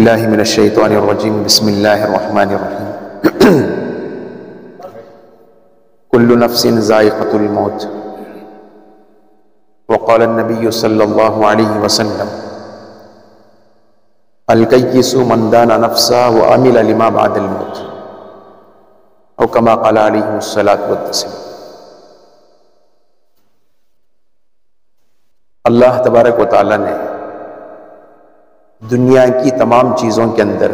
باللہ من الشیطان الرجیم بسم اللہ الرحمن الرحیم کل نفس ذائقۃ الموت وقال النبی صلی اللہ علیہ وسلم الکیس من دان نفسہ وعمل لما بعد الموت او کما قال علیہ الصلاۃ والتسلیم۔ اللہ تبارک و تعالی نے دنیا کی تمام چیزوں کے اندر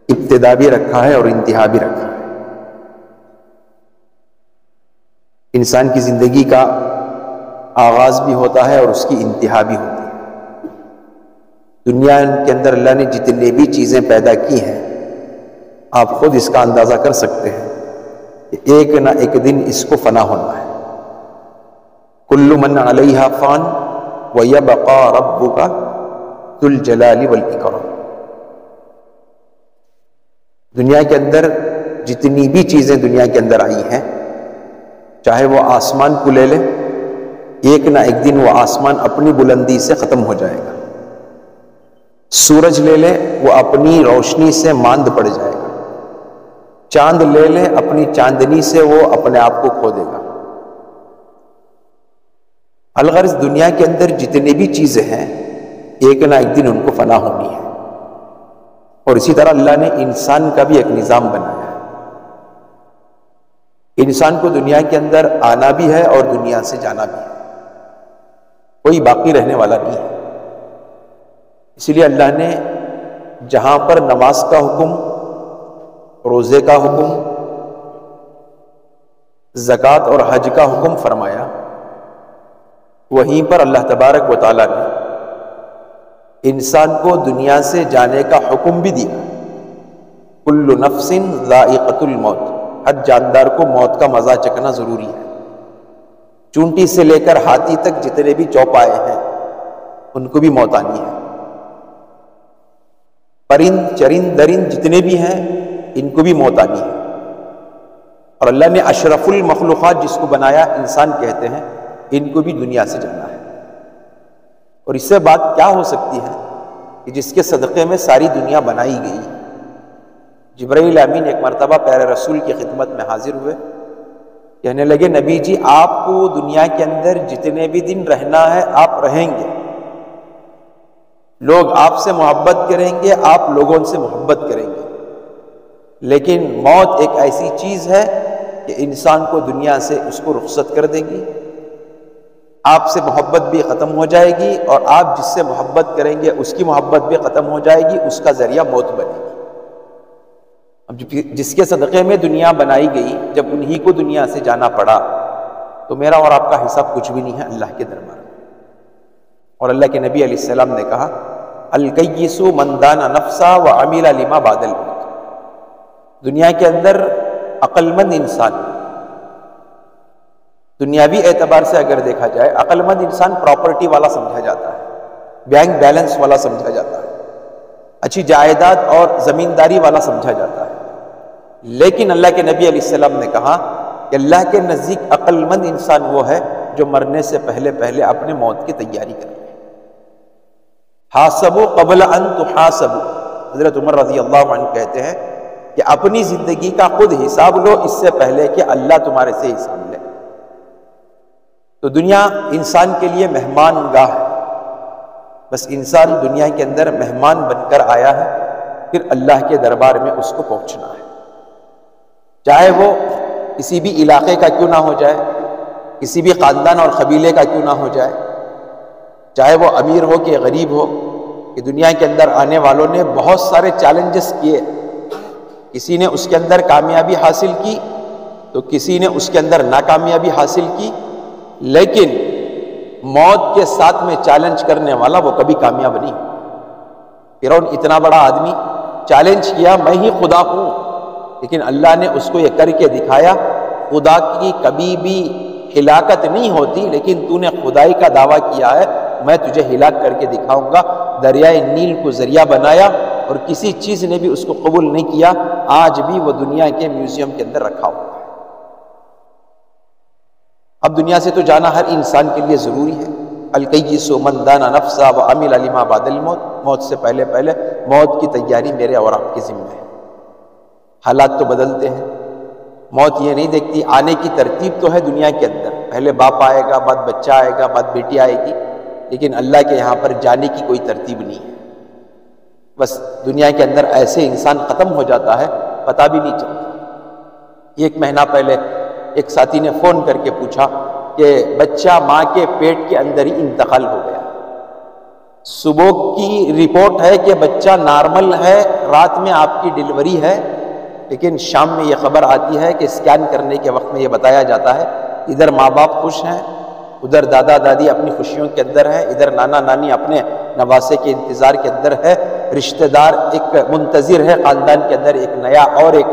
ابتدا بھی رکھا ہے اور انتہا بھی رکھا ہے۔ انسان کی زندگی کا آغاز بھی ہوتا ہے اور اس کی انتہا بھی ہوتی ہے۔ دنیا کے اندر اللہ نے جتنے بھی چیزیں پیدا کی ہیں آپ خود اس کا اندازہ کر سکتے ہیں کہ ایک نہ ایک دن اس کو فنا ہونا ہے۔ کل من علیہا فان ویبقى ربک ذو الجلال والاکرام۔ دنیا کے اندر جتنی بھی چیزیں دنیا کے اندر آئی ہیں، چاہے وہ آسمان کو لے لے، ایک نہ ایک دن وہ آسمان اپنی بلندی سے ختم ہو جائے گا۔ سورج لے لے، وہ اپنی روشنی سے ماند پڑ جائے گا۔ چاند لے لے، اپنی چاندنی سے وہ اپنے آپ کو کھو دے گا۔ الغرض دنیا کے اندر جتنی بھی چیزیں ہیں ایک نہ ایک دن ان کو فنا ہونی ہے۔ اور اسی طرح اللہ نے انسان کا بھی ایک نظام بنایا ہے۔ انسان کو دنیا کے اندر آنا بھی ہے اور دنیا سے جانا بھی ہے، کوئی باقی رہنے والا نہیں ہے۔ اسی لیے اللہ نے جہاں پر نماز کا حکم، روزے کا حکم، زکوٰۃ اور حج کا حکم فرمایا، وہیں پر اللہ تبارک و تعالیٰ نے انسان کو دنیا سے جانے کا حکم بھی دیا۔ کل نفس ذائقۃ الموت، ہر جاندار کو موت کا مزہ چکھنا ضروری ہے۔ چونٹی سے لے کر ہاتھی تک جتنے بھی چوپائے ہیں ان کو بھی موت آنی ہے۔ پرند چرند درند جتنے بھی ہیں ان کو بھی موت آنی ہے۔ اور اللہ نے اشرف المخلوقات جس کو بنایا انسان کہتے ہیں، ان کو بھی دنیا سے جانا ہے۔ اور اس سے بات کیا ہو سکتی ہے کہ جس کے صدقے میں ساری دنیا بنائی گئی۔ جبرائیل امین ایک مرتبہ پیارے رسول کی خدمت میں حاضر ہوئے، کہنے لگے نبی جی آپ کو دنیا کے اندر جتنے بھی دن رہنا ہے آپ رہیں گے، لوگ آپ سے محبت کریں گے، آپ لوگوں سے محبت کریں گے، لیکن موت ایک ایسی چیز ہے کہ انسان کو دنیا سے اس کو رخصت کر دے گی، آپ سے محبت بھی ختم ہو جائے گی، اور آپ جس سے محبت کریں گے اس کی محبت بھی ختم ہو جائے گی، اس کا ذریعہ موت بنے گی۔ اب جس کے صدقے میں دنیا بنائی گئی، جب انہی کو دنیا سے جانا پڑا تو میرا اور آپ کا حساب کچھ بھی نہیں ہے اللہ کے دربار میں۔ اور اللہ کے نبی علیہ السلام نے کہا الکیس من دان نفسہ وعمل لما بعد الموت۔ دنیا کے اندر عقل مند انسان، دنیاوی اعتبار سے اگر دیکھا جائے، عقل مند انسان پراپرٹی والا سمجھا جاتا ہے، بینک بیلنس والا سمجھا جاتا ہے، اچھی جائیداد اور زمینداری والا سمجھا جاتا ہے۔ لیکن اللہ کے نبی علیہ السلام نے کہا کہ اللہ کے نزدیک عقل مند انسان وہ ہے جو مرنے سے پہلے پہلے اپنے موت کی تیاری کرے۔ حاسبوا قبل ان تحاسبوا، حضرت عمر رضی اللہ عنہ کہتے ہیں کہ اپنی زندگی کا خود حساب لو اس سے پہلے کہ اللہ تمہارے سے حساب لے۔ تو دنیا انسان کے لیے مہمان گاہ ہے، بس انسان دنیا کے اندر مہمان بن کر آیا ہے، پھر اللہ کے دربار میں اس کو پہنچنا ہے۔ چاہے وہ کسی بھی علاقے کا کیوں نہ ہو جائے، کسی بھی خاندان اور قبیلے کا کیوں نہ ہو جائے، چاہے وہ امیر ہو کہ غریب ہو، کہ دنیا کے اندر آنے والوں نے بہت سارے چیلنجز کیے، کسی نے اس کے اندر کامیابی حاصل کی تو کسی نے اس کے اندر ناکامیابی حاصل کی، لیکن موت کے ساتھ میں چیلنج کرنے والا وہ کبھی کامیاب نہیں۔ فرعون اتنا بڑا آدمی چیلنج کیا میں ہی خدا ہوں، لیکن اللہ نے اس کو یہ کر کے دکھایا خدا کی کبھی بھی ہلاکت نہیں ہوتی، لیکن تو نے خدائی کا دعویٰ کیا ہے میں تجھے ہلاک کر کے دکھاؤں گا۔ دریائے نیل کو ذریعہ بنایا اور کسی چیز نے بھی اس کو قبول نہیں کیا، آج بھی وہ دنیا کے میوزیم کے اندر رکھا ہوا ہے۔ اب دنیا سے تو جانا ہر انسان کے لیے ضروری ہے، الکیس من دان نفسا وعمل لما بعد الموت، موت سے پہلے پہلے موت کی تیاری میرے اور آپ کے ذمہ ہے۔ حالات تو بدلتے ہیں، موت یہ نہیں دیکھتی، آنے کی ترتیب تو ہے دنیا کے اندر، پہلے باپ آئے گا، بعد بچہ آئے گا، بعد بیٹی آئے گی، لیکن اللہ کے یہاں پر جانے کی کوئی ترتیب نہیں ہے۔ بس دنیا کے اندر ایسے انسان ختم ہو جاتا ہے، پتہ بھی نہیں چلتا۔ ایک مہینہ پہلے ایک ساتھی نے فون کر کے پوچھا کہ بچہ ماں کے پیٹ کے اندر ہی انتقال ہو گیا، صبح کی رپورٹ ہے کہ بچہ نارمل ہے، رات میں آپ کی ڈیلیوری ہے، لیکن شام میں یہ خبر آتی ہے کہ اسکین کرنے کے وقت میں یہ بتایا جاتا ہے ادھر ماں باپ خوش ہیں، ادھر دادا دادی اپنی خوشیوں کے اندر ہیں، ادھر نانا نانی اپنے نواسے کے انتظار کے اندر ہے، رشتہ دار ایک منتظر ہے، خاندان کے اندر ایک نیا اور ایک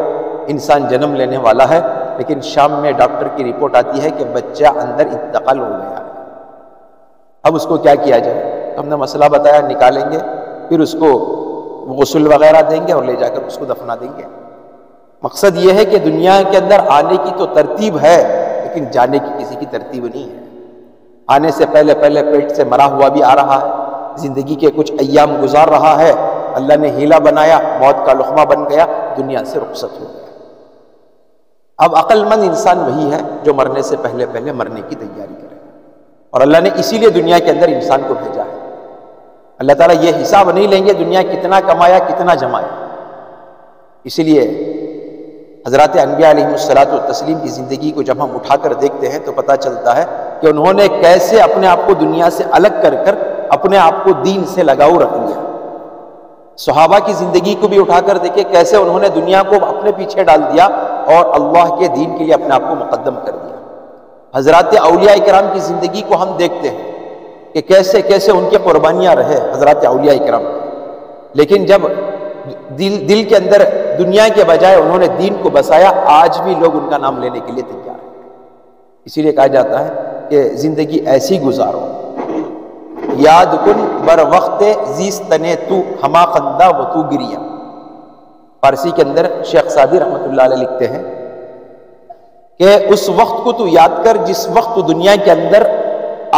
انسان جنم لینے والا ہے، لیکن شام میں ڈاکٹر کی رپورٹ آتی ہے کہ بچہ اندر انتقال ہو گیا ہے۔ اب اس کو کیا کیا جائے؟ ہم نے مسئلہ بتایا، نکالیں گے، پھر اس کو غسل وغیرہ دیں گے اور لے جا کر اس کو دفنا دیں گے۔ مقصد یہ ہے کہ دنیا کے اندر آنے کی تو ترتیب ہے، لیکن جانے کی کسی کی ترتیب نہیں ہے۔ آنے سے پہلے پہلے پیٹ سے مرا ہوا بھی آ رہا ہے، زندگی کے کچھ ایام گزار رہا ہے، اللہ نے ہیلا بنایا، موت کا لقمہ بن گیا، دنیا سے رخصت ہو گیا۔ اب عقل مند انسان وہی ہے جو مرنے سے پہلے پہلے مرنے کی تیاری کرے، اور اللہ نے اسی لیے دنیا کے اندر انسان کو بھیجا ہے۔ اللہ تعالیٰ یہ حساب نہیں لیں گے دنیا کتنا کمایا کتنا جمایا۔ اسی لیے حضرات انبیاء علیہم الصلاۃ والتسلیم کی زندگی کو جب ہم اٹھا کر دیکھتے ہیں تو پتہ چلتا ہے کہ انہوں نے کیسے اپنے آپ کو دنیا سے الگ کر کر اپنے آپ کو دین سے لگاؤ رکھ لیا۔ صحابہ کی زندگی کو بھی اٹھا کر دیکھیں کیسے انہوں نے دنیا کو اپنے پیچھے ڈال دیا اور اللہ کے دین کے لیے اپنے آپ کو مقدم کر دیا۔ حضرات اولیاء کرام کی زندگی کو ہم دیکھتے ہیں کہ کیسے کیسے ان کی قربانیاں رہے حضرات اولیاء کرام، لیکن جب دل کے اندر دنیا کے بجائے انہوں نے دین کو بسایا، آج بھی لوگ ان کا نام لینے کے لیے تیار ہیں۔ اسی لیے کہا جاتا ہے کہ زندگی ایسی گزارو، یاد کن بر وقت زیستنے تو ہما خندہ و تو گریا۔ فارسی کے اندر شیخ سعدی رحمۃ اللہ علیہ لکھتے ہیں کہ اس وقت کو تو یاد کر جس وقت تو دنیا کے اندر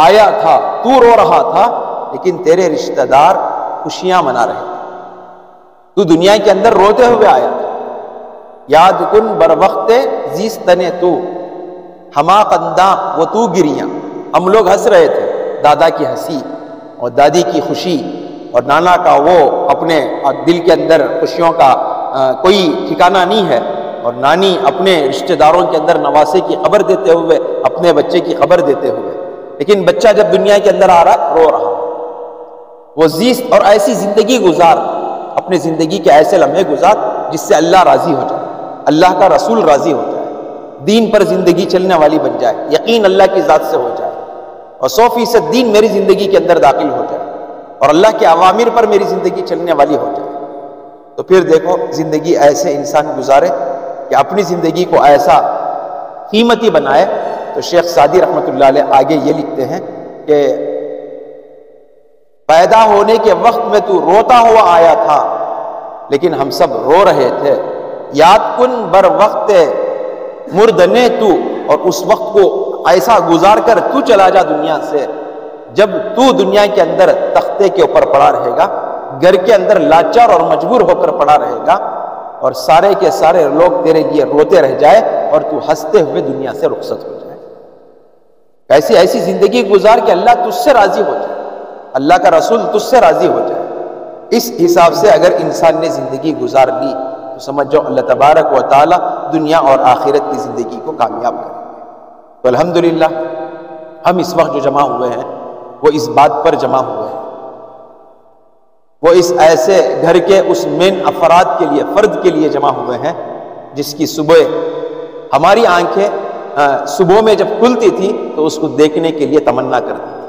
آیا تھا، تو رو رہا تھا، لیکن تیرے رشتہ دار خوشیاں منا رہے تھے۔ تو دنیا کے اندر روتے ہوئے آیا تھا۔ یاد کن بر وقت زیستنے تو ہما قنداں و تو گریاں۔ ہم لوگ ہنس رہے تھے، دادا کی ہنسی اور دادی کی خوشی اور نانا کا وہ اپنے دل کے اندر خوشیوں کا کوئی ٹھکانہ نہیں ہے، اور نانی اپنے رشتہ داروں کے اندر نواسے کی خبر دیتے ہوئے، اپنے بچے کی خبر دیتے ہوئے، لیکن بچہ جب دنیا کے اندر آ رہا رو رہا۔ وہ زیست اور ایسی زندگی گزار، اپنی زندگی کے ایسے لمحے گزار جس سے اللہ راضی ہو جائے، اللہ کا رسول راضی ہو جائے، دین پر زندگی چلنے والی بن جائے، یقین اللہ کی ذات سے ہو جائے، اور 100% دین میری زندگی کے اندر داخل ہو جائے، اور اللہ کے اوامر پر میری زندگی چلنے والی ہو جائے۔ تو پھر دیکھو زندگی ایسے انسان گزارے کہ اپنی زندگی کو ایسا قیمتی بنائے۔ تو شیخ سعدی رحمۃ اللہ علیہ آگے یہ لکھتے ہیں کہ پیدا ہونے کے وقت میں تو روتا ہوا آیا تھا، لیکن ہم سب رو رہے تھے۔ یاد کن بر وقت مردنے تو، اور اس وقت کو ایسا گزار کر تو چلا جا دنیا سے جب تو دنیا کے اندر تختے کے اوپر پڑا رہے گا، گھر کے اندر لاچار اور مجبور ہو کر پڑا رہے گا، اور سارے کے سارے لوگ تیرے لیے روتے رہ جائے اور تو ہنستے ہوئے دنیا سے رخصت ہو جائے۔ ایسی زندگی گزار کہ اللہ تجھ سے راضی ہو جائے، اللہ کا رسول تجھ سے راضی ہو جائے۔ اس حساب سے اگر انسان نے زندگی گزار لی تو سمجھ جاؤ اللہ تبارک و تعالی دنیا اور آخرت کی زندگی کو کامیاب کریں گے۔ تو الحمدللہ ہم اس وقت جو جمع ہوئے ہیں وہ اس بات پر جمع ہوئے ہیں، وہ اس ایسے گھر کے اس مین افراد کے لیے، فرد کے لیے جمع ہوئے ہیں جس کی صبح ہماری آنکھیں صبح میں جب کھلتی تھی تو اس کو دیکھنے کے لیے تمنا کرتی تھی۔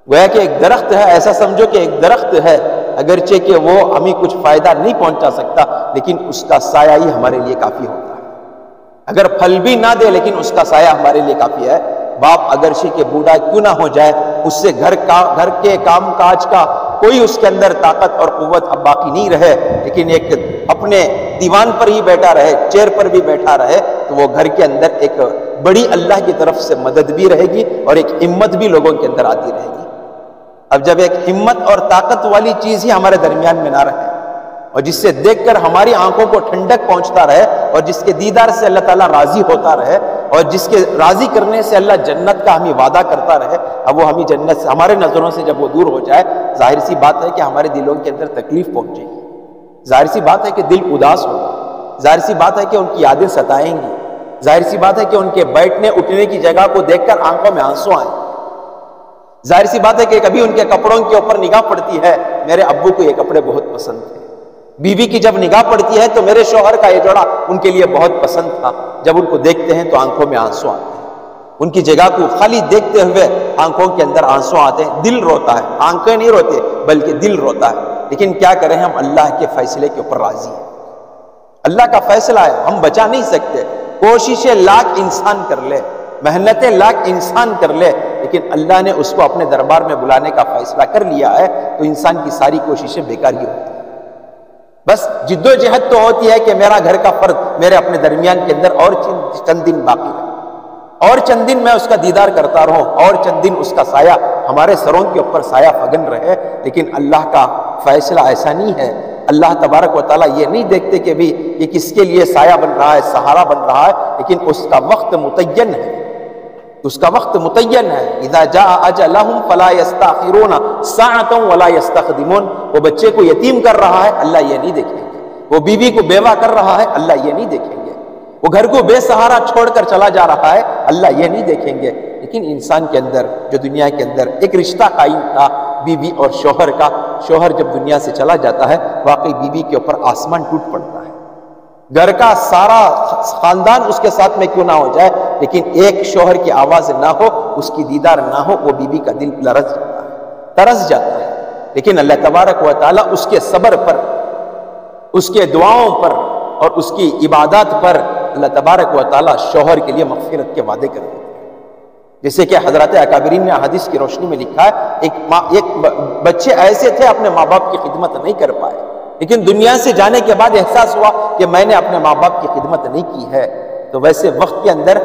گویا کہ ایک درخت ہے، ایسا سمجھو کہ ایک درخت ہے، اگرچہ کہ وہ ہمیں کچھ فائدہ نہیں پہنچا سکتا، لیکن اس کا سایہ ہی ہمارے لیے کافی ہوتا ہے۔ اگر پھل بھی نہ دے لیکن اس کا سایہ ہمارے لیے کافی ہے۔ باپ اگرچہ کہ بوڑھا کیوں نہ ہو جائے، اس سے گھر کے کام کاج کا کوئی اس کے اندر طاقت اور قوت اب باقی نہیں رہے، لیکن ایک اپنے دیوان پر ہی بیٹھا رہے، چیئر پر بھی بیٹھا رہے، تو وہ گھر کے اندر ایک بڑی اللہ کی طرف سے مدد بھی رہے گی اور ایک ہمت بھی لوگوں کے اندر آتی رہے گی۔ اب جب ایک ہمت اور طاقت والی چیز ہی ہمارے درمیان میں نہ رہے اور جس سے دیکھ کر ہماری آنکھوں کو ٹھنڈک پہنچتا رہے اور جس کے دیدار سے اللہ تعالیٰ راضی ہوتا رہے اور جس کے راضی کرنے سے اللہ جنت کا ہمیں وعدہ کرتا رہے، اب وہ ہمیں جنت سے ہمارے نظروں سے جب وہ دور ہو جائے، ظاہر سی بات ہے کہ ہمارے دلوں کے اندر تکلیف پہنچے گی، ظاہر سی بات ہے کہ دل اداس ہوگا، ظاہر سی بات ہے کہ ان کی یادیں ستائیں گی، ظاہر سی بات ہے کہ ان کے بیٹھنے اٹھنے کی جگہ کو دیکھ کر آنکھوں میں آنسو آئیں، ظاہر سی بات ہے کہ کبھی ان کے کپڑوں کے اوپر نگاہ پڑتی ہے، میرے ابو کو یہ کپڑے بہت پسند تھے، بیوی کی جب نگاہ پڑتی ہے تو میرے شوہر کا یہ جوڑا ان کے لیے بہت پسند تھا، جب ان کو دیکھتے ہیں تو آنکھوں میں آنسو آتے ہیں، ان کی جگہ کو خالی دیکھتے ہوئے آنکھوں کے اندر آنسو آتے ہیں، دل روتا ہے، آنکھیں نہیں روتے بلکہ دل روتا ہے، لیکن کیا کریں، ہم اللہ کے فیصلے کے اوپر راضی ہیں، اللہ کا فیصلہ ہے، ہم بچا نہیں سکتے، کوششیں لاکھ انسان کر لے، محنتیں لاکھ انسان کر لے، لیکن اللہ نے اس کو اپنے دربار میں بلانے کا فیصلہ کر لیا ہے تو انسان کی ساری کوششیں بیکار ہی ہوتی ہیں۔ بس جد و جہد تو ہوتی ہے کہ میرا گھر کا فرد میرے اپنے درمیان کے اندر اور چند دن باقی ہے، اور چند دن میں اس کا دیدار کرتا رہوں، اور چند دن اس کا سایہ ہمارے سروں کے اوپر سایہ فگن رہے، لیکن اللہ کا فیصلہ ایسا نہیں ہے، اللہ تبارک و تعالیٰ یہ نہیں دیکھتے کہ بھی یہ کس کے لیے سایہ بن رہا ہے، سہارا بن رہا ہے، لیکن اس کا وقت متعین ہے، اس کا وقت متعین ہے، اذا جاء اجلہم فلا یستاخرون ساعۃ ولا یستقدمون، وہ بچے کو یتیم کر رہا ہے، اللہ یہ نہیں دیکھیں گے، وہ بیوی کو بیوہ کر رہا ہے، اللہ یہ نہیں دیکھیں گے، وہ گھر کو بے سہارا چھوڑ کر چلا جا رہا ہے، اللہ یہ نہیں دیکھیں گے، لیکن انسان کے اندر جو دنیا کے اندر ایک رشتہ قائم تھا بیوی اور شوہر کا، شوہر جب دنیا سے چلا جاتا ہے واقعی بیوی کے اوپر آسمان ٹوٹ پڑتا ہے، گھر کا سارا خاندان اس کے ساتھ میں کیوں نہ ہو جائے، لیکن ایک شوہر کی آواز نہ ہو، اس کی دیدار نہ ہو، وہ بیوی کا دل لرز جاتا ہے، ترس جاتا ہے، لیکن اللہ تبارک و تعالیٰ اس کے صبر پر، اس کے دعاؤں پر اور اس کی عبادات پر اللہ تبارک و تعالیٰ شوہر کے لیے مغفرت کے وعدے کر دیتے ہیں، جیسے کہ حضرات اکابرین نے حدیث کی روشنی میں لکھا ہے، ایک بچے ایسے تھے اپنے ماں باپ کی خدمت نہیں کر پائے، لیکن دنیا سے جانے کے بعد احساس ہوا کہ میں نے اپنے ماں باپ کی خدمت نہیں کی ہے، تو ویسے وقت کے اندر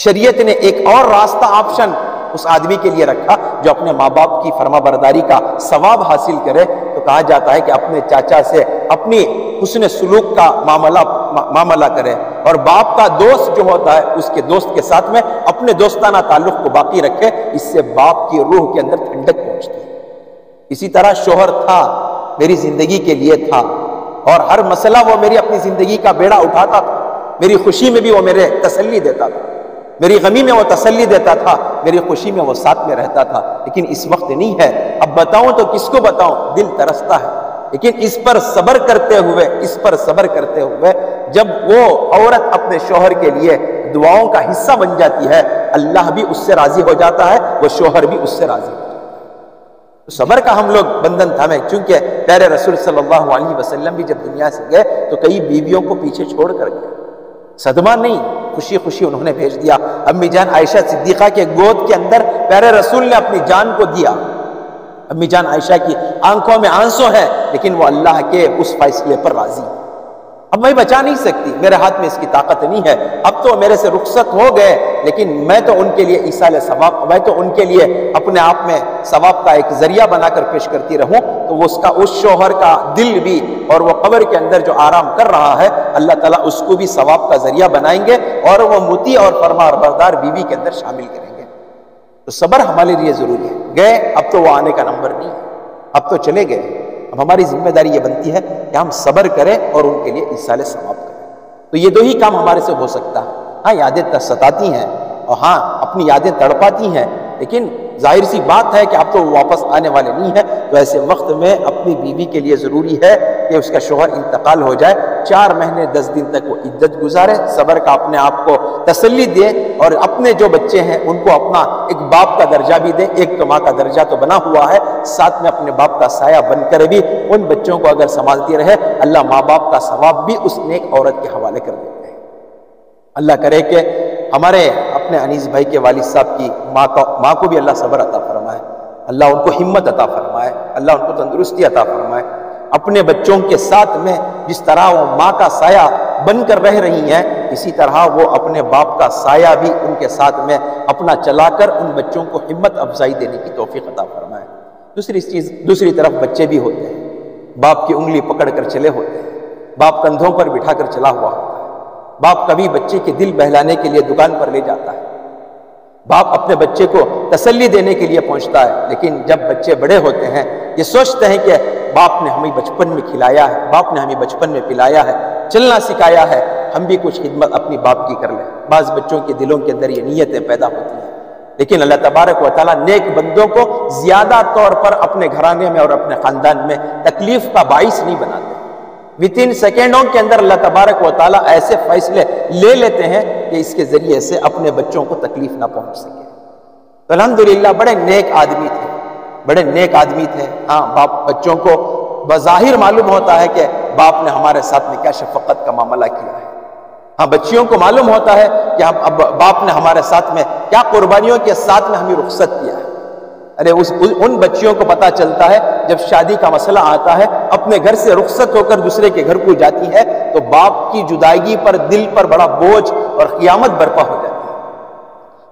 شریعت نے ایک اور راستہ آپشن اس آدمی کے لیے رکھا جو اپنے ماں باپ کی فرما برداری کا ثواب حاصل کرے، تو کہا جاتا ہے کہ اپنے چاچا سے اپنی حسن سلوک کا معاملہ کرے، اور باپ کا دوست جو ہوتا ہے اس کے دوست کے ساتھ میں اپنے دوستانہ تعلق کو باقی رکھے، اس سے باپ کی روح کے اندر ٹھنڈک پہنچتی ہے۔ اسی طرح شوہر تھا، میری زندگی کے لیے تھا، اور ہر مسئلہ وہ میری اپنی زندگی کا بیڑا اٹھاتا تھا، میری خوشی میں بھی وہ میرے تسلی دیتا تھا، میری غمی میں وہ تسلی دیتا تھا، میری خوشی میں وہ ساتھ میں رہتا تھا، لیکن اس وقت نہیں ہے، اب بتاؤں تو کس کو بتاؤں، دل ترستا ہے، لیکن اس پر صبر کرتے ہوئے جب وہ عورت اپنے شوہر کے لیے دعاؤں کا حصہ بن جاتی ہے، اللہ بھی اس سے راضی ہو جاتا ہے، وہ شوہر بھی اس سے راضی ہو جاتا ہے۔ صبر کا ہم لوگ بندھن تھامے، چونکہ پیارے رسول صلی اللہ علیہ وسلم بھی جب دنیا سے گئے تو کئی بیویوں کو پیچھے چھوڑ کر گئے، صدمہ نہیں، خوشی خوشی انہوں نے بھیج دیا۔ امی جان عائشہ صدیقہ کے گود کے اندر پیارے رسول نے اپنی جان کو دیا، امی جان عائشہ کی آنکھوں میں آنسو ہے، لیکن وہ اللہ کے اس فیصلے پر راضی۔ اب میں بچا نہیں سکتی، میرے ہاتھ میں اس کی طاقت نہیں ہے، اب تو میرے سے رخصت ہو گئے، لیکن میں تو ان کے لیے ایصال ثواب، میں تو ان کے لیے اپنے آپ میں ثواب کا ایک ذریعہ بنا کر پیش کرتی رہوں، تو اس شوہر کا دل بھی اور وہ قبر کے اندر جو آرام کر رہا ہے، اللہ تعالیٰ اس کو بھی ثواب کا ذریعہ بنائیں گے اور وہ مطیع اور فرما بردار بیوی کے اندر شامل کریں گے۔ تو صبر ہمارے لیے ضروری ہے، گئے اب تو وہ آنے کا نمبر نہیں ہے، اب تو چلے گئے، اب ہماری ذمہ داری یہ بنتی ہے کہ ہم صبر کریں اور ان کے لیے ایصال ثواب کریں۔ تو یہ دو ہی کام ہمارے سے ہو سکتا ہے۔ ہاں یادیں ستاتی ہیں اور ہاں اپنی یادیں تڑپاتی ہیں، لیکن ظاہر سی بات ہے کہ اب تو وہ واپس آنے والے نہیں ہیں، تو ایسے وقت میں اپنی بیوی کے لیے ضروری ہے کہ اس کا شوہر انتقال ہو جائے، 4 مہینے 10 دن تک وہ عدت گزارے، صبر کا اپنے آپ کو تسلی دے، اور اپنے جو بچے ہیں ان کو اپنا ایک باپ کا درجہ بھی دے، ایک تو ماں کا درجہ تو بنا ہوا ہے، ساتھ میں اپنے باپ کا سایہ بن کر بھی ان بچوں کو اگر سنبھالتی رہے، اللہ ماں باپ کا ثواب بھی اس نیک عورت کے حوالے کر دیتے ہیں۔ اللہ کرے کہ ہمارے اپنے انیس بھائی کے والد صاحب کی ماں کو بھی اللہ صبر عطا فرمائے، اللہ ان کو ہمت عطا فرمائے، اللہ ان کو تندرستی عطا فرمائے، اپنے بچوں کے ساتھ میں جس طرح وہ ماں کا سایہ بن کر رہ رہی ہیں، اسی طرح وہ اپنے باپ کا سایہ بھی ان کے ساتھ میں اپنا چلا کر ان بچوں کو ہمت افزائی دینے کی توفیق عطا فرمائے۔ دوسری طرف بچے بھی ہوتے ہیں، باپ کی انگلی پکڑ کر چلے ہوتے ہیں، باپ کندھوں پر بٹھا کر چلا ہوا ہوتا ہے، باپ کبھی بچے کے دل بہلانے کے لیے دکان پر لے جاتا ہے، باپ اپنے بچے کو تسلی دینے کے لیے پہنچتا ہے، لیکن جب بچے بڑے ہوتے ہیں یہ سوچتے ہیں کہ باپ نے ہمیں بچپن میں کھلایا ہے، باپ نے ہمیں بچپن میں پلایا ہے، چلنا سکھایا ہے، ہم بھی کچھ خدمت اپنی باپ کی کر لیں۔ بعض بچوں کے دلوں کے اندر یہ نیتیں پیدا ہوتی ہیں، لیکن اللہ تبارک و تعالیٰ نیک بندوں کو زیادہ طور پر اپنے گھرانے میں اور اپنے خاندان میں تکلیف کا باعث نہیں بناتے۔ وتhin سیکنڈوں کے اندر اللہ تبارک و تعالیٰ ایسے فیصلے لے لیتے ہیں کہ اس کے ذریعے سے اپنے بچوں کو تکلیف نہ پہنچ سکے۔ تو الحمدللہ بڑے نیک آدمی تھے، بڑے نیک آدمی تھے۔ ہاں، باپ بچوں کو بظاہر معلوم ہوتا ہے کہ باپ نے ہمارے ساتھ میں کیا شفقت کا معاملہ کیا ہے، ہاں بچیوں کو معلوم ہوتا ہے کہ اب باپ نے ہمارے ساتھ میں کیا قربانیوں کے ساتھ میں ہمیں رخصت کیا ہے۔ ارے ان بچیوں کو پتہ چلتا ہے جب شادی کا مسئلہ آتا ہے، اپنے گھر سے رخصت ہو کر دوسرے کے گھر کو جاتی ہے تو باپ کی جدائیگی پر دل پر بڑا بوجھ اور قیامت برپا ہو جاتی ہے،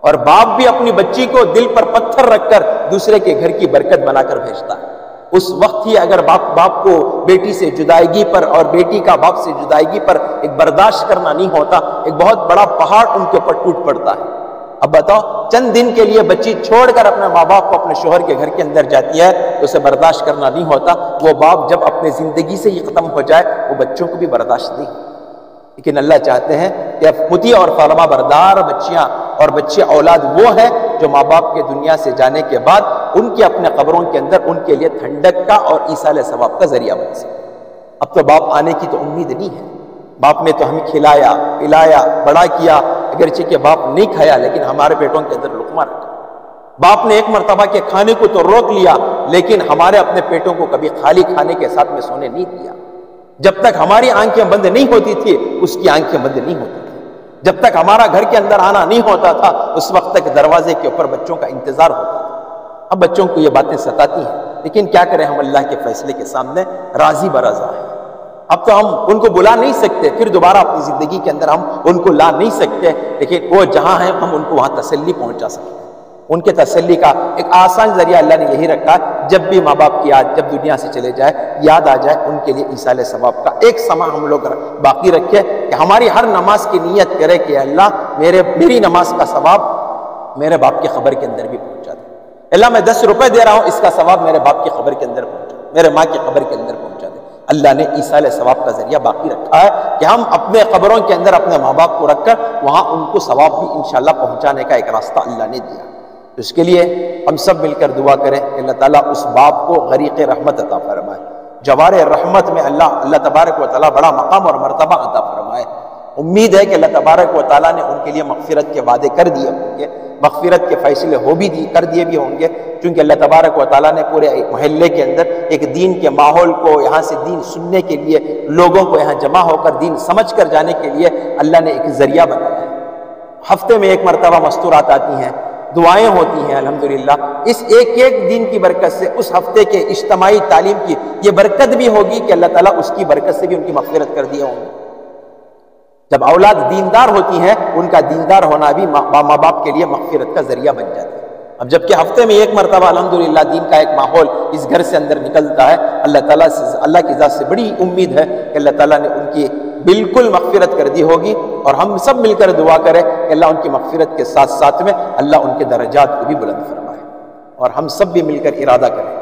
اور باپ بھی اپنی بچی کو دل پر پتھر رکھ کر دوسرے کے گھر کی برکت بنا کر بھیجتا ہے۔ اس وقت ہی اگر باپ کو بیٹی سے جدائیگی پر اور بیٹی کا باپ سے جدائیگی پر ایک برداشت کرنا نہیں ہوتا، ایک بہت بڑا پہاڑ ان کے اوپر ٹوٹ پڑتا ہے۔ اب بتاؤ، چند دن کے لیے بچی چھوڑ کر اپنے ماں باپ کو اپنے شوہر کے گھر کے اندر جاتی ہے تو اسے برداشت کرنا نہیں ہوتا، وہ باپ جب اپنے زندگی سے ہی ختم ہو جائے وہ بچوں کو بھی برداشت نہیں۔ لیکن اللہ چاہتے ہیں کہ مطیع اور فرما بردار بچیاں اور بچے اولاد وہ ہیں جو ماں باپ کے دنیا سے جانے کے بعد ان کے اپنے قبروں کے اندر ان کے لیے ٹھنڈک کا اور ایصال ثواب کا ذریعہ بن سکے۔ اب تو باپ آنے کی تو امید نہیں ہے، باپ نے تو ہمیں کھلایا پلایا بڑا کیا، اگرچہ کہ باپ نہیں کھایا لیکن ہمارے پیٹوں کے اندر لقمہ رکھا۔ باپ نے ایک مرتبہ کے کھانے کو تو روک لیا لیکن ہمارے اپنے پیٹوں کو کبھی خالی کھانے کے ساتھ میں سونے نہیں دیا۔ جب تک ہماری آنکھیں بند نہیں ہوتی تھی اس کی آنکھیں بند نہیں ہوتی تھی، جب تک ہمارا گھر کے اندر آنا نہیں ہوتا تھا اس وقت تک دروازے کے اوپر بچوں کا انتظار ہوتا تھا۔ اب بچوں کو یہ باتیں ستاتی ہیں لیکن کیا کریں، ہم اللہ کے فیصلے کے سامنے راضی برضا ہیں۔ اب تو ہم ان کو بلا نہیں سکتے، پھر دوبارہ اپنی زندگی کے اندر ہم ان کو لا نہیں سکتے، لیکن وہ جہاں ہیں ہم ان کو وہاں تسلی پہنچا سکتے ہیں۔ ان کے تسلی کا ایک آسان ذریعہ اللہ نے یہی رکھا، جب بھی ماں باپ کی یاد جب دنیا سے چلے جائے یاد آ جائے ان کے لیے ایصال ثواب کا ایک سما ہم لوگ باقی رکھے کہ ہماری ہر نماز کی نیت کرے کہ اللہ میری نماز کا ثواب میرے باپ کی خبر کے اندر بھی پہنچا دے، اللہ میں 10 روپے دے رہا ہوں اس کا ثواب میرے باپ کی خبر کے اندر پہنچا دے، میرے ماں کی خبر کے اندر پہنچا دے۔ اللہ نے ایصال ثواب کا ذریعہ باقی رکھا ہے کہ ہم اپنے قبروں کے اندر اپنے ماں باپ کو رکھ کر وہاں ان کو ثواب بھی انشاءاللہ پہنچانے کا ایک راستہ اللہ نے دیا۔ تو اس کے لیے ہم سب مل کر دعا کریں کہ اللہ تعالیٰ اس باپ کو غریق رحمت عطا فرمائے، جوار رحمت میں اللہ تبارک و تعالیٰ بڑا مقام اور مرتبہ عطا فرمائے۔ امید ہے کہ اللہ تبارک و تعالیٰ نے ان کے لیے مغفرت کے وعدے کر دیے ہوں گے، مغفرت کے فیصلے کر دیے بھی ہوں گے، چونکہ اللہ تبارک و تعالیٰ نے پورے محلے کے اندر ایک دین کے ماحول کو یہاں سے دین سننے کے لیے لوگوں کو یہاں جمع ہو کر دین سمجھ کر جانے کے لیے اللہ نے ایک ذریعہ بنایا ہے۔ ہفتے میں ایک مرتبہ مستورات آتی ہیں، دعائیں ہوتی ہیں، الحمدللہ اس ایک دن کی برکت سے اس ہفتے کے اجتماعی تعلیم کی یہ برکت بھی ہوگی کہ اللہ تعالیٰ اس کی برکت سے بھی ان کی مغفرت کر دیے ہوں گے۔ جب اولاد دیندار ہوتی ہیں ان کا دیندار ہونا بھی ماں باپ کے لیے مغفرت کا ذریعہ بن جاتا ہے۔ اب جبکہ ہفتے میں ایک مرتبہ الحمدللہ دین کا ایک ماحول اس گھر سے اندر نکلتا ہے، اللہ کی ذات سے بڑی امید ہے کہ اللہ تعالیٰ نے ان کی بالکل مغفرت کر دی ہوگی، اور ہم سب مل کر دعا کریں کہ اللہ ان کی مغفرت کے ساتھ ساتھ میں اللہ ان کے درجات کو بھی بلند فرمائے، اور ہم سب بھی مل کر ارادہ کریں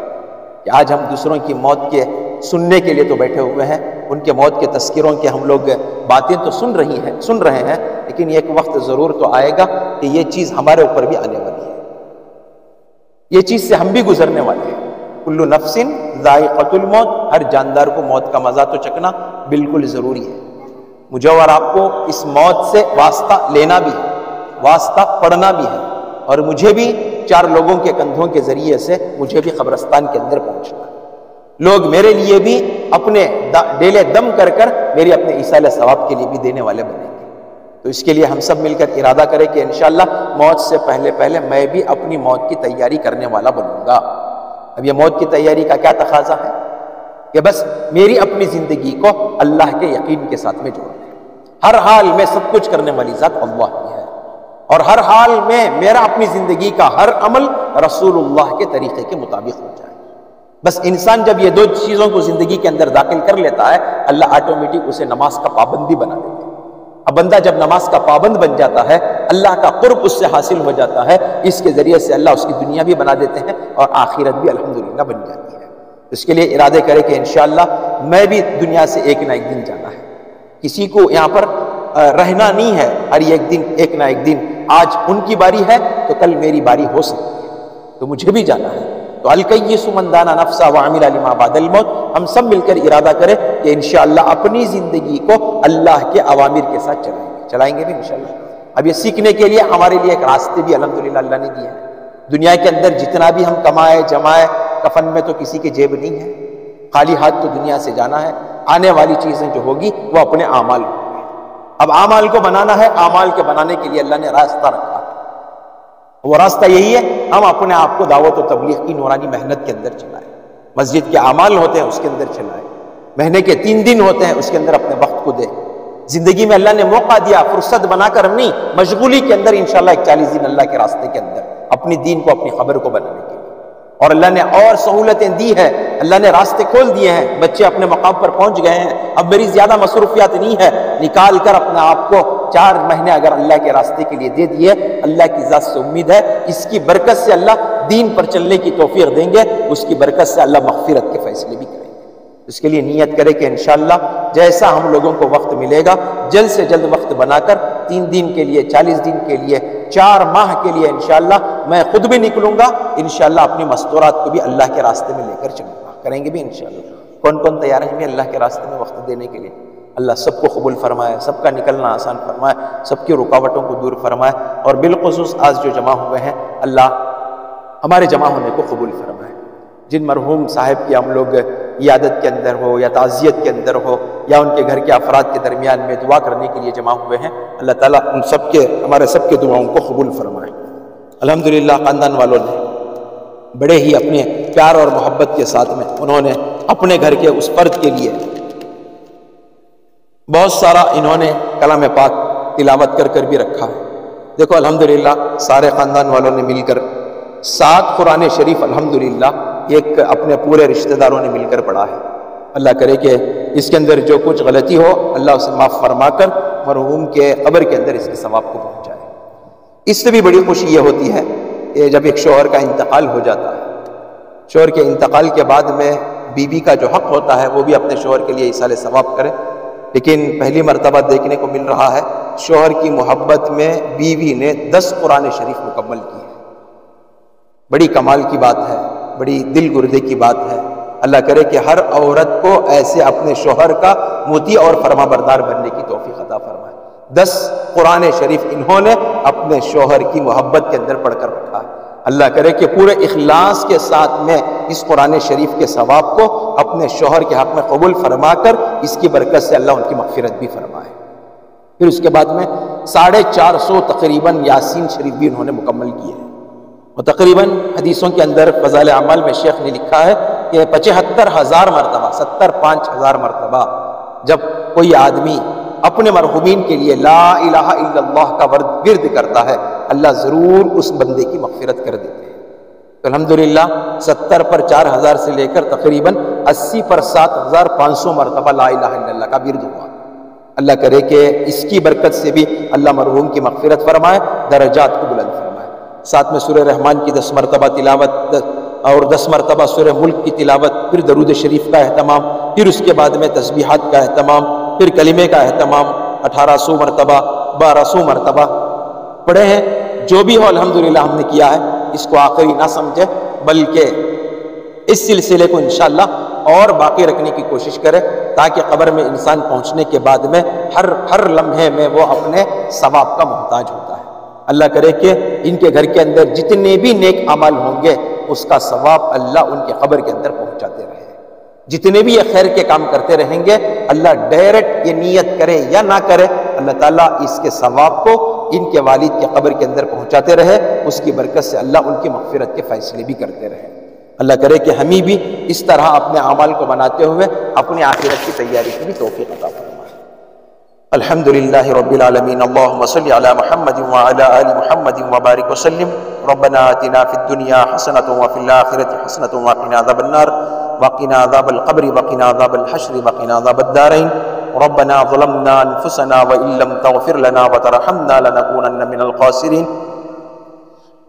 کہ آج ہم دوسروں کی موت کے سننے کے لیے تو بیٹھے ہوئے ہیں، ان کے موت کے تذکروں کے ہم لوگ باتیں تو سن رہے ہیں لیکن ایک وقت ضرور تو آئے گا کہ یہ چیز ہمارے اوپر بھی آنے والی ہے، یہ چیز سے ہم بھی گزرنے والے ہیں۔ کل نفس ذائقۃ الموت، ہر جاندار کو موت کا مزہ تو چکنا بالکل ضروری ہے۔ مجھے اور آپ کو اس موت سے واسطہ لینا بھی ہے، واسطہ پڑھنا بھی ہے، اور مجھے بھی 4 لوگوں کے کندھوں کے ذریعے سے مجھے بھی قبرستان کے اندر پہنچنا ہے۔ لوگ میرے لیے بھی اپنے ڈیلے دم کر میری اپنے ایصال ثواب کے لیے بھی دینے والے بنیں گے۔ تو اس کے لیے ہم سب مل کر ارادہ کریں کہ انشاءاللہ موت سے پہلے میں بھی اپنی موت کی تیاری کرنے والا بنوں گا۔ اب یہ موت کی تیاری کا کیا تقاضا ہے کہ بس میری اپنی زندگی کو اللہ کے یقین کے ساتھ میں جوڑ دیں، ہر حال میں سب کچھ کرنے والی ذات اللہ کی ہے، اور ہر حال میں میرا اپنی زندگی کا ہر عمل رسول اللہ کے طریقے کے مطابق ہو جائے۔ بس انسان جب یہ دو چیزوں کو زندگی کے اندر داخل کر لیتا ہے، اللہ آٹومیٹک اسے نماز کا پابند بھی بنا دیتا ہے۔ اب بندہ جب نماز کا پابند بن جاتا ہے، اللہ کا قرب اس سے حاصل ہو جاتا ہے، اس کے ذریعے سے اللہ اس کی دنیا بھی بنا دیتے ہیں اور آخرت بھی الحمدللہ بن جاتی ہے۔ اس کے لیے ارادے کرے کہ انشاءاللہ میں بھی دنیا سے ایک نہ ایک دن جانا ہے، کسی کو یہاں پر رہنا نہیں ہے، ہر ایک نہ ایک دن آج ان کی باری ہے تو کل میری باری ہو سکتی ہے، تو مجھے بھی جانا ہے۔ تو الکیس من دان نفسہ وعمل لما بعد الموت، ہم سب مل کر ارادہ کریں کہ انشاءاللہ اپنی زندگی کو اللہ کے اوامر کے ساتھ چلائیں گے بھی انشاءاللہ۔ اب یہ سیکھنے کے لیے ہمارے لیے ایک راستے بھی الحمدللہ اللہ نے دیے ہیں۔ دنیا کے اندر جتنا بھی ہم کمائے جمائے، کفن میں تو کسی کے جیب نہیں ہے، خالی ہاتھ تو دنیا سے جانا ہے۔ آنے والی چیزیں جو ہوگی وہ اپنے اعمال ہوں گے۔ اب اعمال کو بنانا ہے، اعمال کے بنانے کے لیے اللہ نے راستہ رکھا، وہ راستہ یہی ہے ہم اپنے آپ کو دعوت و تبلیغ کی نورانی محنت کے اندر چلائیں۔ مسجد کے اعمال ہوتے ہیں اس کے اندر چلائیں، مہینے کے 3 دن ہوتے ہیں اس کے اندر اپنے وقت کو دیں۔ زندگی میں اللہ نے موقع دیا، فرصت بنا کر نہیں، مشغولی کے اندر انشاءاللہ ایک 40 دن اللہ کے راستے کے اندر اپنی دین کو، اپنی خبر کو بنانے کے لیے۔ اور اللہ نے اور سہولتیں دی ہے، اللہ نے راستے کھول دیے ہیں، بچے اپنے مقام پر پہنچ گئے ہیں، اب میری زیادہ مصروفیات نہیں ہے، نکال کر اپنے آپ کو 4 مہینے اگر اللہ کے راستے کے لیے دے دیے، اللہ کی ذات سے امید ہے اس کی برکت سے اللہ دین پر چلنے کی توفیق دیں گے، اس کی برکت سے اللہ مغفرت کے فیصلے بھی کریں گے۔ اس کے لیے نیت کرے کہ انشاءاللہ جیسا ہم لوگوں کو وقت ملے گا جلد سے جلد وقت بنا کر 3 دن کے لیے، 40 دن کے لیے، 4 ماہ کے لیے انشاءاللہ میں خود بھی نکلوں گا، انشاءاللہ اپنی مستورات کو بھی اللہ کے راستے میں لے کر چلوں گا، کریں گے بھی انشاءاللہ۔ کون کون تیار ہیں بھی اللہ کے راستے میں وقت دینے کے لیے؟ اللہ سب کو قبول فرمائے، سب کا نکلنا آسان فرمائے، سب کی رکاوٹوں کو دور فرمائے، اور بالخصوص آج جو جمع ہوئے ہیں اللہ ہمارے جمع ہونے کو قبول فرمائے۔ جن مرحوم صاحب کی ہم لوگ عیادت کے اندر ہو یا تعزیت کے اندر ہو یا ان کے گھر کے افراد کے درمیان میں دعا کرنے کے لیے جمع ہوئے ہیں، اللہ تعالیٰ ان سب کے، ہمارے سب کے دعاؤں کو قبول فرمائے۔ الحمدللہ خاندان والوں نے بڑے ہی اپنے پیار اور محبت کے ساتھ میں انہوں نے اپنے گھر کے اس فرد کے لیے بہت سارا انہوں نے کلام پاک تلاوت کر کر بھی رکھا ہے۔ دیکھو الحمدللہ سارے خاندان والوں نے مل کر 7 قرآن شریف الحمدللہ ایک اپنے پورے رشتہ داروں نے مل کر پڑھا ہے۔ اللہ کرے کہ اس کے اندر جو کچھ غلطی ہو اللہ اسے معاف فرما کر مرحوم کے قبر کے اندر اس کے ثواب کو پہنچائے۔ اس سے بھی بڑی خوشی یہ ہوتی ہے کہ جب ایک شوہر کا انتقال ہو جاتا ہے، شوہر کے انتقال کے بعد میں بیوی کا جو حق ہوتا ہے وہ بھی اپنے شوہر کے لیے ایصال ثواب کرے، لیکن پہلی مرتبہ دیکھنے کو مل رہا ہے شوہر کی محبت میں بیوی نے 10 قرآن شریف مکمل کی ہے۔ بڑی کمال کی بات ہے، بڑی دل گردے کی بات ہے۔ اللہ کرے کہ ہر عورت کو ایسے اپنے شوہر کا مطیع اور فرما بردار بننے کی توفیق عطا فرمائے۔ 10 قرآن شریف انہوں نے اپنے شوہر کی محبت کے اندر پڑھ کر رکھا ہے۔ اللہ کرے کہ پورے اخلاص کے ساتھ میں اس قرآن شریف کے ثواب کو اپنے شوہر کے حق میں قبول فرما کر اس کی برکت سے اللہ ان کی مغفرت بھی فرمائے۔ پھر اس کے بعد میں 450 تقریباً یاسین شریف بھی انہوں نے مکمل کیے ہیں۔ اور تقریباً حدیثوں کے اندر فضائل اعمال میں شیخ نے لکھا ہے کہ 75,000 مرتبہ 75,000 مرتبہ جب کوئی آدمی اپنے مرحومین کے لیے لا الہ الا اللہ کا ورد کرتا ہے اللہ ضرور اس بندے کی مغفرت کر دیتے ہیں۔ تو الحمدللہ 70 پر 4,000 سے لے کر تقریباً 80 پر 7,500 مرتبہ لا الہ الا اللہ کا ورد ہوا۔ اللہ کرے کہ اس کی برکت سے بھی اللہ مرحوم کی مغفرت فرمائے، درجات کو بلند فرمائے۔ ساتھ میں سورہ رحمان کی 10 مرتبہ تلاوت اور 10 مرتبہ سورہ ملک کی تلاوت، پھر درود شریف کا اہتمام، پھر اس کے بعد میں تسبیحات کا اہتمام، پھر کلمے کا اہتمام 1800 مرتبہ 1200 مرتبہ پڑھے ہیں۔ جو بھی ہو الحمدللہ ہم نے کیا ہے، اس کو آخری نہ سمجھے بلکہ اس سلسلے کو انشاءاللہ اور باقی رکھنے کی کوشش کرے تاکہ قبر میں انسان پہنچنے کے بعد میں ہر لمحے میں وہ اپنے ثواب کا محتاج ہوتا ہے۔ اللہ کرے کہ ان کے گھر کے اندر جتنے بھی نیک عمل ہوں گے اس کا ثواب اللہ ان کے قبر کے اندر پہنچاتے رہے۔ جتنے بھی یہ خیر کے کام کرتے رہیں گے اللہ ڈائریکٹ یہ نیت کرے یا نہ کرے اللہ تعالیٰ اس کے ثواب کو ان کے والد کے قبر کے اندر پہنچاتے رہے، اس کی برکت سے اللہ ان کی مغفرت کے فیصلے بھی کرتے رہے۔ اللہ کرے کہ ہمیں بھی اس طرح اپنے اعمال کو بناتے ہوئے اپنی آخرت کی تیاری کی بھی توفیق عطا فرمائے۔ الحمد للہ رب العالمین اللہم صلی علی محمد وعلی آل محمد وبارک وسلم ربنا آتنا فی الدنیا حسنۃ وفی الآخرۃ حسنۃ وقنا عذاب النار وقنا عذاب القبر وقنا عذاب الحشر وقنا عذاب الدارین ربنا ظلمنا انفسنا وإن لم تغفر لنا وترحمنا لنكونن من الخاسرین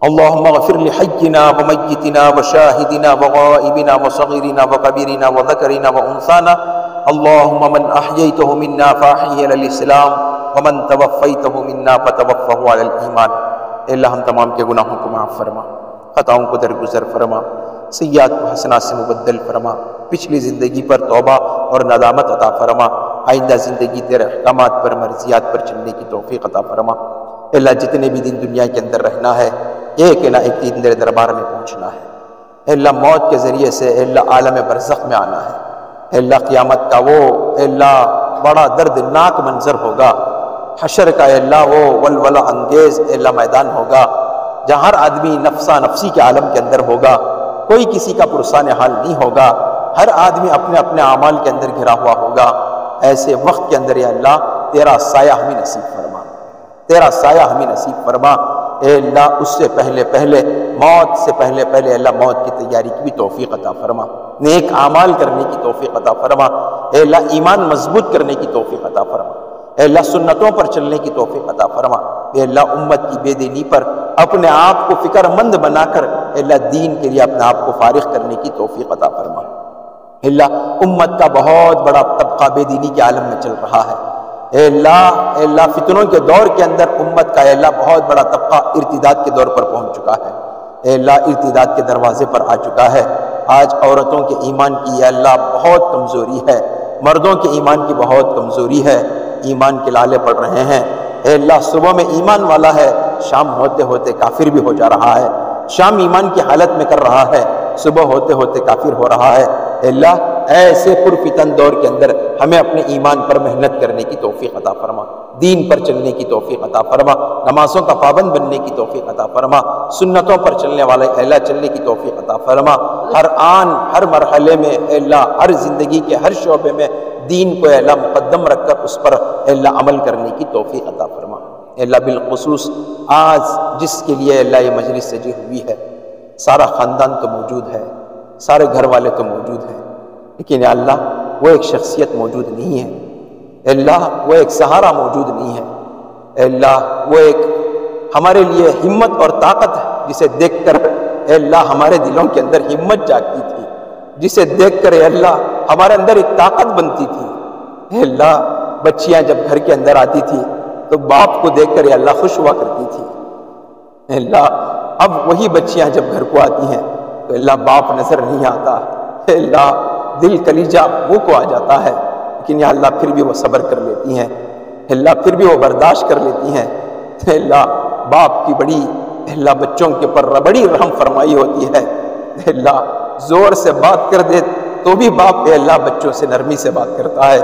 اللهم اغفر لحينا وميتنا وشاهدنا وغائبنا وصغيرنا وكبيرنا وذكرنا وأنثانا اللهم من أحييته منا فأحيه على الإسلام ومن توفيته منا فتوفه على الإيمان۔ اے اللہ ہم تمام کے گناہوں کو معاف فرما، خطاؤں کو درگزر فرما، سیئات کو حسنات سے مبدل فرما، پچھلی زندگی پر توبہ اور ندامت عطا فرما، آئندہ زندگی تیرے احکامات پر مرضیات پر چلنے کی توفیق عطا فرما۔ اے اللہ جتنے بھی دن دنیا کے اندر رہنا ہے ایک نہ ایک دن تیرے دربار میں پہنچنا ہے۔ اے اللہ موت کے ذریعے سے اے اللہ عالم برزخ میں آنا ہے۔ اے اللہ قیامت کا وہ اے اللہ بڑا دردناک منظر ہوگا، حشر کا اے اللہ وہ ولولہ انگیز اے اللہ میدان ہوگا جہاں ہر آدمی نفسا نفسی کے عالم کے اندر ہوگا، کوئی کسی کا پرسان حال نہیں ہوگا، ہر آدمی اپنے اپنے اعمال کے اندر گھرا ہوا ہوگا۔ ایسے وقت کے اندر یا اللہ تیرا سایہ ہمیں نصیب فرما، تیرا سایہ ہمیں نصیب فرما۔ اے اللہ اس سے پہلے موت سے پہلے اللہ موت کی تیاری کی بھی توفیق عطا فرما، نیک اعمال کرنے کی توفیق عطا فرما۔ اے اللہ ایمان مضبوط کرنے کی توفیق عطا فرما، اے اللہ سنتوں پر چلنے کی توفیق عطا فرما۔ اے اللہ امت کی بے دینی پر اپنے آپ کو فکر مند بنا کر اے اللہ دین کے لیے اپنے آپ کو فارغ کرنے کی توفیق عطا فرما۔ اے اللہ امت کا بہت بڑا طبقہ بے دینی کے عالم میں چل رہا ہے۔ اے اللہ فتنوں کے دور کے اندر امت کا اے اللہ بہت بڑا طبقہ ارتداد کے دور پر پہنچ چکا ہے۔ اے اللہ ارتداد کے دروازے پر آ چکا ہے۔ آج عورتوں کے ایمان کی اے اللہ بہت کمزوری ہے، مردوں کے ایمان کی بہت کمزوری ہے، ایمان کے لالے پڑ رہے ہیں۔ اے اللہ صبح میں ایمان والا ہے، شام ہوتے ہوتے کافر بھی ہو جا رہا ہے، شام ایمان کی حالت میں کر رہا ہے، صبح ہوتے ہوتے کافر ہو رہا ہے۔ اے اللہ ایسے پرفتن دور کے اندر ہمیں اپنے ایمان پر محنت کرنے کی توفیق عطا فرما، دین پر چلنے کی توفیق عطا فرما، نمازوں کا پابند بننے کی توفیق عطا فرما، سنتوں پر چلنے والے اے اللہ چلنے کی توفیق عطا فرما۔ ہر آن ہر مرحلے میں اے اللہ ہر زندگی کے ہر شعبے میں دین کو اے اللہ مقدم رکھ کر اس پر اے اللہ عمل کرنے کی توفیق عطا فرما۔ اے اللہ بالخصوص آج جس کے لیے اے اللہ یہ مجلس سجی ہوئی ہے، سارا خاندان تو موجود ہے، سارے گھر والے تو موجود ہیں، لیکن اے اللہ وہ ایک شخصیت موجود نہیں ہے، اے اللہ وہ ایک سہارا موجود نہیں ہے، اے اللہ وہ ایک ہمارے لیے ہمت اور طاقت ہے جسے دیکھ کر اے اللہ ہمارے دلوں کے اندر ہمت جاگتی تھی، جسے دیکھ کر اے اللہ ہمارے اندر ایک طاقت بنتی تھی۔ اے اللہ بچیاں جب گھر کے اندر آتی تھی تو باپ کو دیکھ کر اے اللہ خوش ہوا کرتی تھی۔ اے اللہ اب وہی بچیاں جب گھر کو آتی ہیں تو اللہ باپ نظر نہیں آتا، اے اللہ دل کلیجہ منہ کو آ جاتا ہے، لیکن یا اللہ پھر بھی وہ صبر کر لیتی ہیں، اے اللہ پھر بھی وہ برداشت کر لیتی ہیں۔ اے اللہ باپ کی بڑی اے اللہ بچوں کے پر بڑی رحم فرمائی ہوتی ہے، اے اللہ زور سے بات کر دے تو بھی باپ اے اللہ بچوں سے نرمی سے بات کرتا ہے،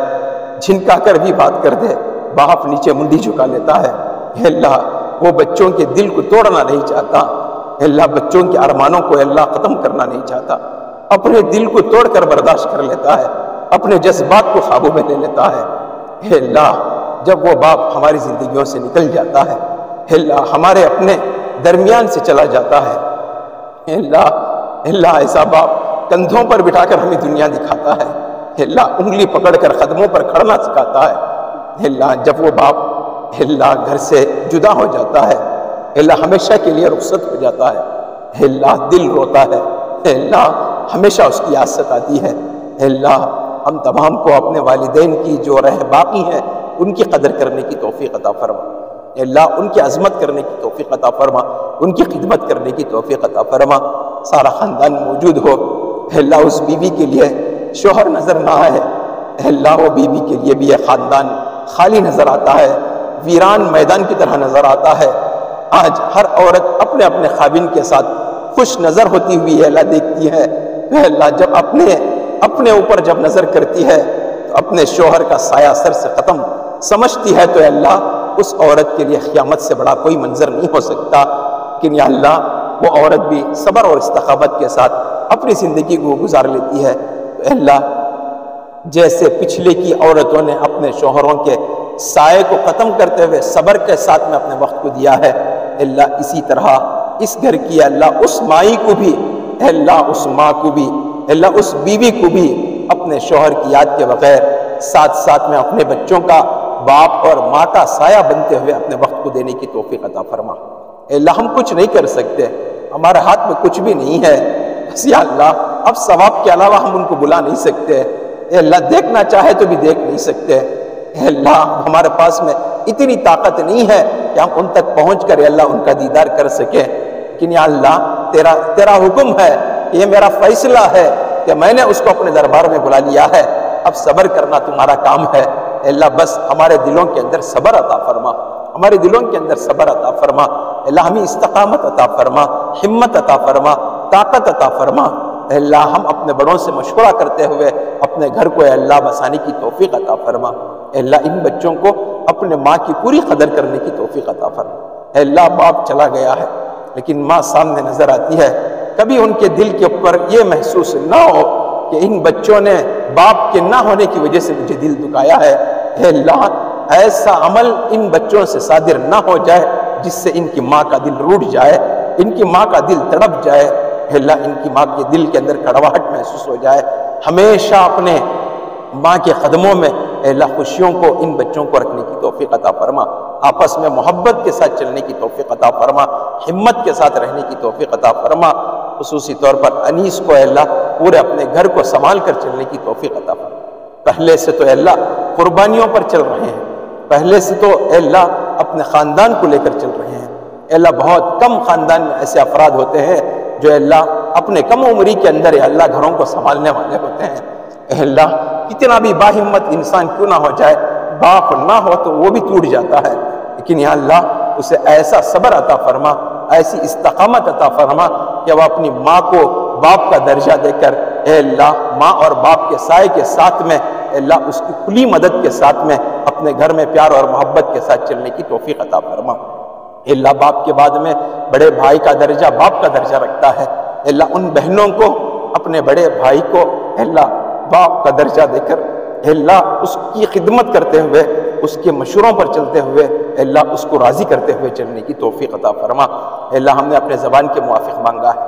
جھنکا کر بھی بات کر دے باپ نیچے منڈی جھکا لیتا ہے۔ اے اللہ وہ بچوں کے دل کو توڑنا نہیں چاہتا، اے اللہ بچوں کے ارمانوں کو اے اللہ ختم کرنا نہیں چاہتا، اپنے دل کو توڑ کر برداشت کر لیتا ہے، اپنے جذبات کو قابو میں لے لیتا ہے۔ اے اللہ جب وہ باپ ہماری زندگیوں سے نکل جاتا ہے، اے اللہ ہمارے اپنے درمیان سے چلا جاتا ہے، اے اللہ ایسا باپ کندھوں پر بٹھا کر ہمیں دنیا دکھاتا ہے، اے اللہ انگلی پکڑ کر قدموں پر کھڑنا سکھاتا ہے۔ اے اللہ جب وہ باپ اے اللہ گھر سے جدا ہو جاتا ہے، اے اللہ ہمیشہ کے لیے رخصت ہو جاتا ہے، اے اللہ دل روتا ہے، اے اللہ ہمیشہ اس کی یاست آتی ہے۔ اے اللہ ہم تمام کو اپنے والدین کی جو رہ باقی ہیں ان کی قدر کرنے کی توفیق عطا فرما، اے اللہ ان کی عظمت کرنے کی توفیق عطا فرما، ان کی خدمت کرنے کی توفیق عطا فرما۔ سارا خاندان موجود ہو، اے اللہ اس بیوی کے لیے شوہر نظر نہ آئے، اے اللہ وہ بیوی کے لیے بھی یہ خاندان خالی نظر آتا ہے، ویران میدان کی طرح نظر آتا ہے۔ آج ہر عورت اپنے اپنے خاوند کے ساتھ خوش نظر ہوتی ہوئی اے اللہ دیکھتی ہے، اے اللہ جب اپنے اوپر جب نظر کرتی ہے تو اپنے شوہر کا سایہ سر سے ختم سمجھتی ہے، تو اے اللہ اس عورت کے لیے قیامت سے بڑا کوئی منظر نہیں ہو سکتا۔ لیکن یا اللہ وہ عورت بھی صبر اور استقامت کے ساتھ اپنی زندگی کو گزار لیتی ہے، تو اے اللہ جیسے پچھلے کی عورتوں نے اپنے شوہروں کے سائے کو ختم کرتے ہوئے صبر کے ساتھ میں اپنے وقت کو دیا ہے، اے اللہ اسی طرح اس گھر کی اے اللہ اس مائی کو بھی، اے اللہ اس ماں کو بھی، اے اللہ اس بیوی کو بھی اپنے شوہر کی یاد کے بغیر ساتھ ساتھ میں اپنے بچوں کا باپ اور ماں کا سایہ بنتے ہوئے اپنے وقت کو دینے کی توفیق عطا فرما۔ اے اللہ ہم کچھ نہیں کر سکتے، ہمارے ہاتھ میں کچھ بھی نہیں ہے، بس یا اللہ اب ثواب کے علاوہ ہم ان کو بلا نہیں سکتے، اے اللہ دیکھنا چاہے تو بھی دیکھ نہیں سکتے، اے اللہ ہمارے پاس میں اتنی طاقت نہیں ہے کہ ہم ان تک پہنچ کر اے اللہ ان کا دیدار کر سکیں، لیکن یا اللہ تیرا حکم ہے، یہ میرا فیصلہ ہے کہ میں نے اس کو اپنے دربار میں بلا لیا ہے، اب صبر کرنا تمہارا کام ہے، اے اللہ بس ہمارے دلوں کے اندر صبر عطا فرما، ہمارے دلوں کے اندر صبر عطا فرما، اے اللہ ہمیں استقامت عطا فرما، ہمت عطا فرما، طاقت عطا فرما، اے اللہ ہم اپنے بڑوں سے مشورہ کرتے ہوئے اپنے گھر کو اے اللہ بسانے کی توفیق عطا فرما، اے اللہ ان بچوں کو اپنے ماں کی پوری قدر کرنے کی توفیق عطا فرما، اے اللہ باپ چلا گیا ہے لیکن ماں سامنے نظر آتی ہے، کبھی ان کے دل کے اوپر یہ محسوس نہ ہو کہ ان بچوں نے باپ کے نہ ہونے کی وجہ سے مجھے دل دکھایا ہے، اے اللہ ایسا عمل ان بچوں سے صادر نہ ہو جائے جس سے ان کی ماں کا دل روٹ جائے، ان کی ماں کا دل تڑپ جائے، اے اللہ ان کی ماں کے دل کے اندر کڑواہٹ محسوس ہو جائے، ہمیشہ اپنے ماں کے قدموں میں اے اللہ خوشیوں کو ان بچوں کو رکھنے کی توفیق عطا فرما، آپس میں محبت کے ساتھ چلنے کی توفیق عطا فرما، ہمت کے ساتھ رہنے کی توفیق عطا فرما، خصوصی طور پر انیس کو اے اللہ پورے اپنے گھر کو سنبھال کر چلنے کی توفیق عطا فرما۔ پہلے سے تو اے اللہ قربانیوں پر چل رہے ہیں، پہلے سے تو اے اللہ اپنے خاندان کو لے کر چل رہے ہیں، اے اللہ بہت کم خاندان میں ایسے افراد ہوتے ہیں جو اے اللہ اپنے کم عمری کے اندر اے اللہ گھروں کو سنبھالنے والے ہوتے ہیں، اے اللہ کتنا بھی باہمت انسان کیوں نہ ہو جائے، باپ نہ ہو تو وہ بھی ٹوٹ جاتا ہے، لیکن یا اللہ اسے ایسا صبر عطا فرما، ایسی استقامت عطا فرما کہ وہ اپنی ماں کو باپ کا درجہ دے کر اے اللہ ماں اور باپ کے سائے کے ساتھ میں اے اللہ اس کی کھلی مدد کے ساتھ میں اپنے گھر میں پیار اور محبت کے ساتھ چلنے کی توفیق عطا فرما۔ اے اللہ باپ کے بعد میں بڑے بھائی کا درجہ باپ کا درجہ رکھتا ہے، اے اللہ ان بہنوں کو اپنے بڑے بھائی کو اے اللہ باپ کا درجہ دے کر اے اللہ اس کی خدمت کرتے ہوئے، اس کے مشوروں پر چلتے ہوئے اے اللہ اس کو راضی کرتے ہوئے چلنے کی توفیق عطا فرما۔ اے اللہ ہم نے اپنے زبان کے موافق مانگا ہے،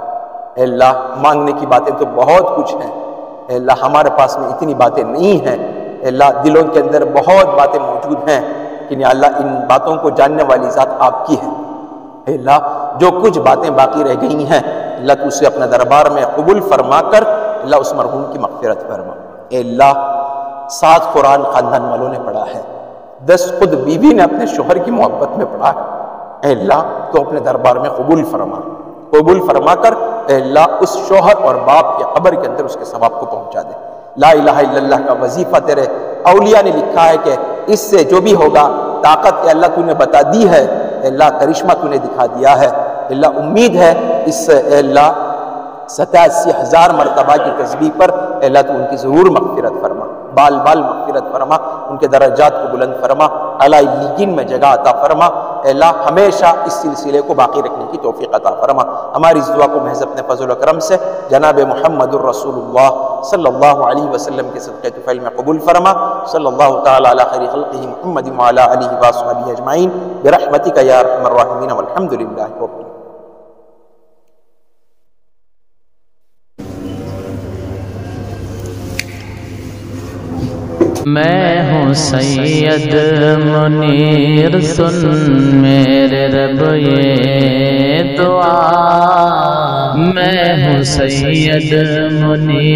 اے اللہ مانگنے کی باتیں تو بہت کچھ ہیں، اے اللہ ہمارے پاس میں اتنی باتیں نہیں ہیں، اے اللہ دلوں کے اندر بہت باتیں موجود ہیں، لیکن یا اللہ ان باتوں کو جاننے والی ذات آپ کی ہے، اے اللہ جو کچھ باتیں باقی رہ گئی ہیں اللہ تو اسے اپنے دربار میں قبول فرما کر اللہ اس مرحوم کی مغفرت فرما۔ اے اللہ 7 قرآن خاندان والوں نے پڑھا ہے، 10 خود بیوی نے اپنے شوہر کی محبت میں پڑھا ہے، اے اللہ تو اپنے دربار میں قبول فرما کر اے اللہ اس شوہر اور باپ کے قبر کے اندر اس کے ثواب کو پہنچا دے۔ لا الہ الا اللہ کا وظیفہ تیرے اولیاء نے لکھا ہے کہ اس سے جو بھی ہوگا طاقت اے اللہ تو نے بتا دی ہے، اے اللہ کرشمہ تو نے دکھا دیا ہے، اے اللہ امید ہے اس سے اے اللہ 87,000 مرتبہ کی تسبیح پر اے اللہ تو ان کی ضرور مغفرت فرما، بال مغفرت فرما، ان کے درجات کو بلند فرما، اعلیٰ علیین میں جگہ عطا فرما، اے اللہ ہمیشہ اس سلسلے کو باقی رکھنے کی توفیق عطا فرما۔ ہماری اس دعا کو محض اپنے فضل و کرم سے جناب محمد الرسول اللہ صلی اللہ علیہ وسلم کے صدقہ طفیل میں قبول فرما۔ صلی اللہ تعالی علی خیر خلقہ محمد وعلی آلہ وصحبہ اجمعین برحمتک یا ارحم الراحمین والحمد للہ رب العالمین۔ میں ہوں سید منیر سن میرے رب یہ دعا، میں ہوں سید منیر